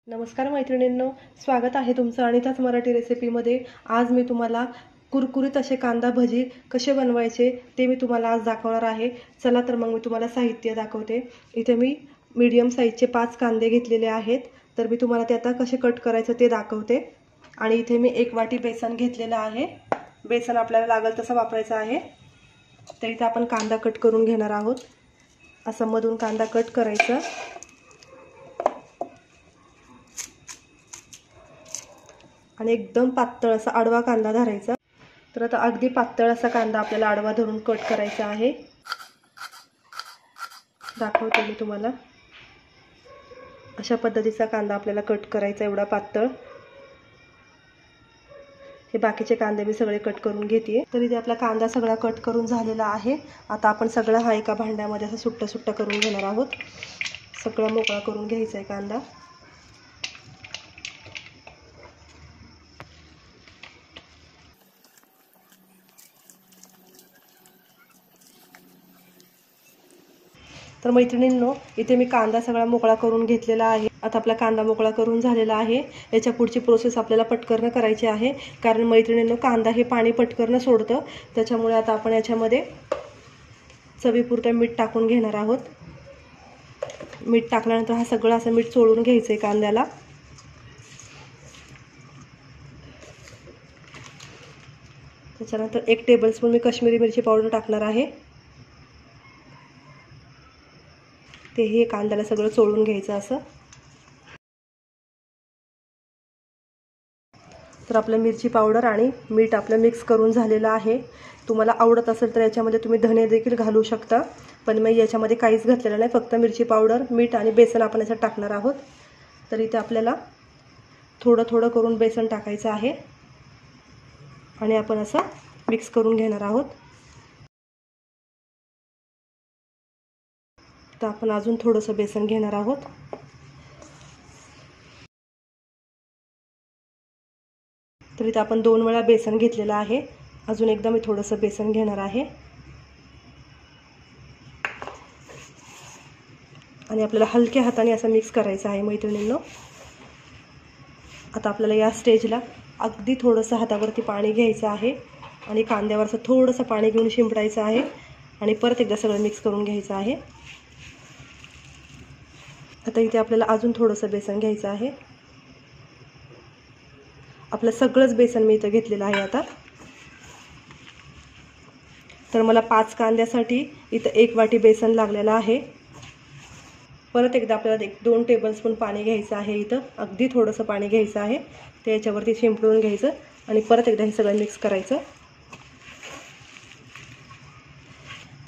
नमस्कार मैत्रिणींनो, स्वागत आहे तुमचं अनिताच मराठी रेसिपीमध्ये। आज मी तुम्हाला कुरकुरीत असे कांदा भजी कसे बनवायचे ते मी तुम्हाला आज दाखवणार आहे। चला तर मग मी तुम्हाला साहित्य दाखवते। इथे मी मीडियम साईजचे 5 कांदे घेतलेले आहेत, तर मी तुम्हाला ते आता कसे कट करायचं ते दाखवते। आणि इथे मी 1 वाटी बेसन घेतलेलं आहे। बेसन आपल्याला लागेल तसं वापरायचं आहे। तर इथे आपण कांदा कट करून घेणार आहोत। असं मधून कांदा कट करायचा आणि एकदम पातळ असा आडवा कांदा धरायचा। तर आता अगदी पातळ असा कांदा आपल्याला आडवा धरून कट करायचा आहे। दाखवते मी तुम्हाला। अशा पद्धतीचा कांदा आपल्याला कट करायचा, एवढा पातळ। हे बाकीचे कांदे मी सगळे कट करून घेते। तर इथे आपला कांदा सगळा कट करून झालेला आहे। आता आपण सगळा हा एका भांड्यामध्ये असं सुट्टा सुट्टा करून घेणार आहोत। सगळा मोकळा करून घ्यायचा आहे कांदा। तर मैत्रिणींनो, इथे मी कांदा सगळा मोकळा करून घेतलेला आहे। आता आपला कांदा मोकळा करून झालेला आहे। याच्या पुढची प्रोसेस आपल्याला पटकन करायची आहे, कारण मैत्रिणींनो कांदा हे पाणी पटकन सोडतं। त्याच्यामुळे आता आपण याच्यामध्ये चवीपुरतं मीठ टाकून घेणार आहोत। मीठ टाकल्यानंतर हा सगळं असं मीठ चोळून घ्यायचं आहे कांद्याला। त्याच्यानंतर 1 टेबलस्पून मी काश्मीरी मिरची पावडर टाकणार आहे। ते हे कांद्याला सगळं चोळून घ्यायचं असं। तर आपलं मिरची पावडर आणि मीठ आपलं मिक्स करून झालेलं आहे। तुम्हाला आवडत असेल तर याच्यामध्ये तुम्ही धने देखील घालू शकता, पण मी याच्यामध्ये काहीच घातलेलं नाही। फक्त मिरची पावडर, मीठ आणि बेसन आपण याच्यात टाकणार आहोत। तर इथे आपल्याला थोडं थोडं करून बेसन टाकायचं आहे आणि आपण असं मिक्स करून घेणार आहोत। तर आपण अजून थोडंसं बेसन घेणार आहोत। तर इथे आपण 2 वेळा बेसन घेतलेलं आहे। अजून एकदा मी थोडंसं बेसन घेणार आहे आणि आपल्याला हलक्या हाताने असं मिक्स करायचं आहे मैत्रिणींनो। आता आपल्याला या स्टेजला अगदी थोडंसं हातावरती पाणी घ्यायचं आहे आणि कांद्यावर असं थोडंसं पाणी घेऊन शिंपडायचं आहे आणि परत एकदा सगळं मिक्स करून घ्यायचं आहे। आता इथे आपल्याला अजून थोडंसं बेसन घ्यायचं आहे। आपलं सगळंच बेसन मी इथं घेतलेलं आहे आता। तर मला 5 कांद्यासाठी इथं 1 वाटी बेसन लागलेलं आहे। परत एकदा आपल्याला 2 टेबलस्पून पाणी घ्यायचं आहे। इथं अगदी थोडंसं पाणी घ्यायचं आहे, ते याच्यावरती शिंपडून घ्यायचं आणि परत एकदा हे सगळं मिक्स करायचं।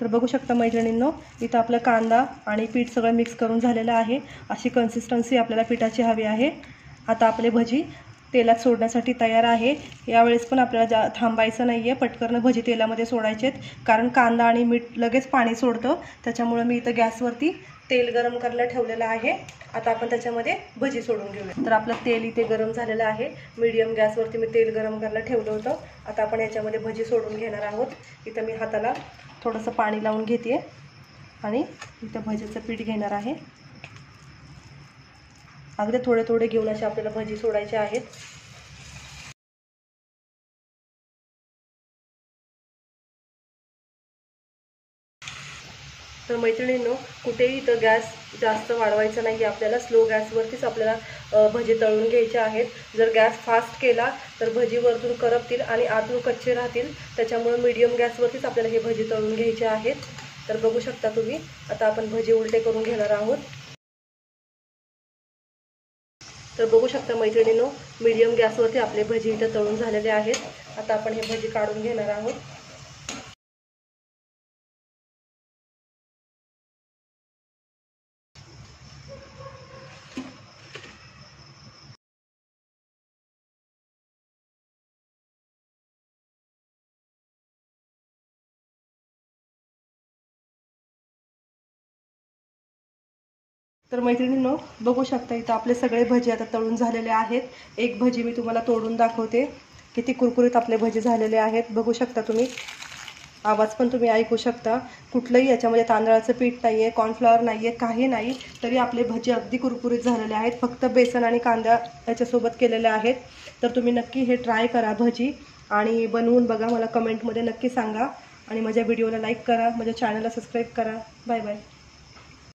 तर बघू शकता मैत्रिणींनो, इथं आपलं कांदा आणि पीठ सगळं मिक्स करून झालेलं आहे। अशी कन्सिस्टन्सी आपल्याला पिठाची हवी आहे। आता आपले भजी तेलात सोडण्यासाठी तयार आहे। यावेळेस पण आपल्याला थांबायचं नाही आहे, पटकन भजी तेलामध्ये सोडायचेत, कारण कांदा आणि मीठ लगेच पाणी सोडतं। त्याच्यामुळे मी इथं गॅसवरती तेल गरम करायला ठेवलेलं आहे। आता आपण त्याच्यामध्ये भजी सोडून घेऊया। तर आपलं तेल इथे गरम झालेलं आहे। मीडियम गॅसवरती मी तेल गरम करायला ठेवलं होतं। आता आपण याच्यामध्ये भजी सोडून घेणार आहोत। इथं मी हाताला थोडंसं पाणी लावून घेते आणि इथं भजीचं पीठ घेणार आहे। अगदी थोडे थोडे घेऊन असे आपल्याला भजी सोडायचे आहेत। तर मैत्रिणींनो, कुठेही इथं गॅस जास्त वाढवायचा नाही आहे आपल्याला। स्लो गॅसवरतीच आपल्याला भजी तळून घ्यायचे आहेत। जर गॅस फास्ट केला तर भजी वरतून करपतील आणि आतून कच्चे राहतील। त्याच्यामुळे मीडियम गॅसवरतीच आपल्याला हे भजी तळून घ्यायचे आहेत। तर बघू शकता तुम्ही, आता आपण भजी उलटे करून घेणार आहोत। तर बघू शकता मैत्रिणींनो, मीडियम गॅसवरती आपले भजी इथं तळून झालेले आहेत। आता आपण हे भजी काढून घेणार आहोत। तर मैत्रिणींनो, बघू शकता इथं आपले सगळे भजी आता तळून झालेले आहेत। एक भजी मी तुम्हाला तोडून दाखवते, किती कुरकुरीत आपले भजी झालेले आहेत। बघू शकता तुम्ही, आवाज पण तुम्ही ऐकू शकता. कुठलंही याच्यामध्ये तांदळाचं पीठ नाही आहे, कॉर्नफ्लॉवर नाही आहे, काही नाही. तरी आपले भजी अगदी कुरकुरीत झालेले आहेत. फक्त बेसन आणि कांदा याच्यासोबत केलेले आहेत. तर तुम्ही नक्की हे ट्राय करा भजी आणि बनवून बघा. मला कमेंटमध्ये नक्की सांगा आणि माझ्या व्हिडिओला लाईक करा, माझ्या चॅनलला सबस्क्राईब करा. Bye bye.